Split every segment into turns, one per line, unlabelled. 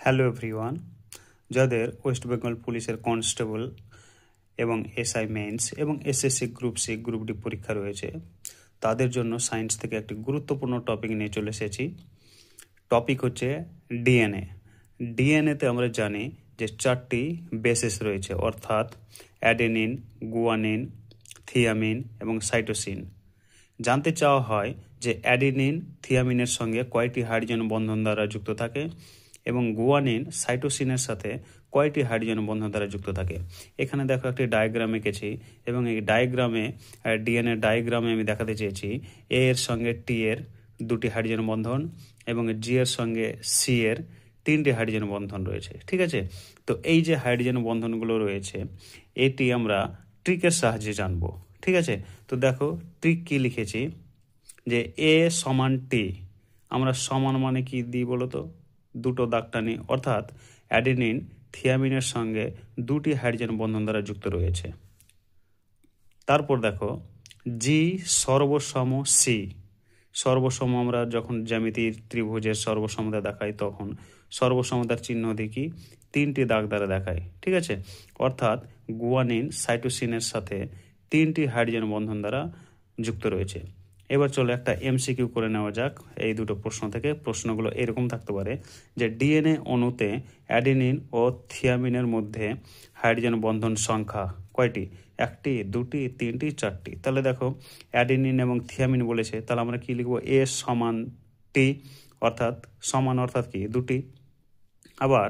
Hello everyone, যাদের ওয়েস্ট বেঙ্গল পুলিশের constable এবং এসআই মেন্স এবং SSC group C group D পরীক্ষা রয়েছে, তাদের জন্য সায়েন্স থেকে একটি গুরুত্বপূর্ণ টপিক নিয়ে চলে এসেছি। টপিক হচ্ছে ডিএনএ। ডিএনএতে আমরা জানি যে 4টি বেসিস রয়েছে, অর্থাৎ অ্যাডেনিন, গুয়ানিন, থিয়ামিন এবং সাইটোসিন। জানতে চাওয়া হয় যে অ্যাডেনিন থিয়ামিনের সঙ্গে কয়টি হাইড্রোজেন বন্ধন দ্বারা যুক্ত থাকে এবং গুয়ানিন সাইটোসিনের সাথে কয়টি হাইড্রোজেন বন্ধন দ্বারা যুক্ত থাকে। এখানে দেখো একটি ডায়াগ্রাম এঁকেছি এবং এই ডায়াগ্রামে ডিএনএ ডায়াগ্রামে আমি দেখাতে চেয়েছি এ এর সঙ্গে টি এর 2টি হাইড্রোজেন বন্ধন এবং জি এর সঙ্গে সি এর 3টি হাইড্রোজেন বন্ধন রয়েছে। ঠিক আছে, তো এই যে হাইড্রোজেন বন্ধনগুলো রয়েছে এটি আমরা ট্রিকের সাহায্যে জানবো। ঠিক আছে, তো দেখো ট্রিক কি লিখেছি যে এ সমান টি। আমরা সমান মানে কি দিই বলো তো, দুটো দাগ টানি, অর্থাৎ অ্যাডেনিন থিয়ামিনের সঙ্গে 2টি হাইড্রোজেন বন্ধন দ্বারা যুক্ত রয়েছে। তারপর দেখো জি সর্বসম সি। সর্বসম আমরা যখন জ্যামিতির ত্রিভুজের সর্বসমতা দেখাই তখন সর্বসমতার চিহ্ন দেখি 3টি দাগ দ্বারা দেখায়। ঠিক আছে, অর্থাৎ গুয়ানিন সাইটোসিনের সাথে 3টি হাইড্রোজেন বন্ধন দ্বারা যুক্ত রয়েছে। এবার চলো একটা এমসিকিউ করে নেওয়া যাক এই দুটো প্রশ্ন থেকে। প্রশ্নগুলো এরকম থাকতে পারে যে ডিএনএ অণুতে অ্যাডেনিন ও থিয়ামিনের মধ্যে হাইড্রোজেন বন্ধন সংখ্যা কয়টি? 1টি, 2টি, 3টি, 4টি। তাহলে দেখো অ্যাডেনিন এবং থিয়ামিন বলেছে, তাহলে আমরা কি লিখবো? এ সমান টি, অর্থাৎ সমান অর্থাৎ কি 2টি। আবার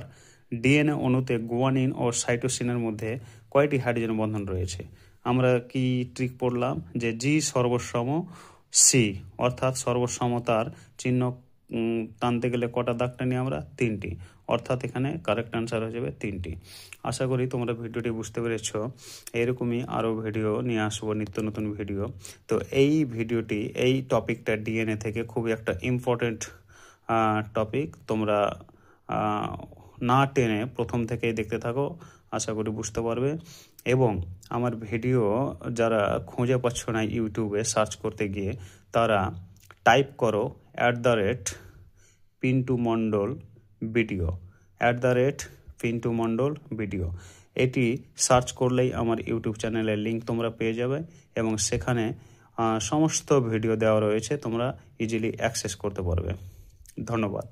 ডিএনএ অণুতে গুয়ানিন ও সাইটোসিনের মধ্যে কয়টি হাইড্রোজেন বন্ধন রয়েছে? আমরা কি ট্রিক পড়লাম যে জি সর্বসম সি, অর্থাৎ সর্বসমতার চিহ্ন টানতে গেলে কটা দাগ টানি আমরা? 3টি, অর্থাৎ এখানে কারেক্ট আনসার হয়ে যাবে 3টি। আশা করি তোমরা ভিডিওটি বুঝতে পেরেছো। এরকমই আরও ভিডিও নিয়ে আসবো, নিত্য নতুন ভিডিও। তো এই ভিডিওটি, এই টপিকটা ডিএনএ থেকে খুবই একটা ইম্পর্টেন্ট টপিক। তোমরা না টেনে প্রথম থেকেই দেখতে থাকো, আশা করি বুঝতে পারবে। এবং আমার ভিডিও যারা খুঁজে পাচ্ছ না ইউটিউবে সার্চ করতে গিয়ে, তারা টাইপ করো @পিন্টু মণ্ডল ভিডিও, @পিন্টু মণ্ডল ভিডিও। এটি সার্চ করলেই আমার ইউটিউব চ্যানেলের লিঙ্ক তোমরা পেয়ে যাবে এবং সেখানে সমস্ত ভিডিও দেওয়া রয়েছে, তোমরা ইজিলি অ্যাক্সেস করতে পারবে। ধন্যবাদ।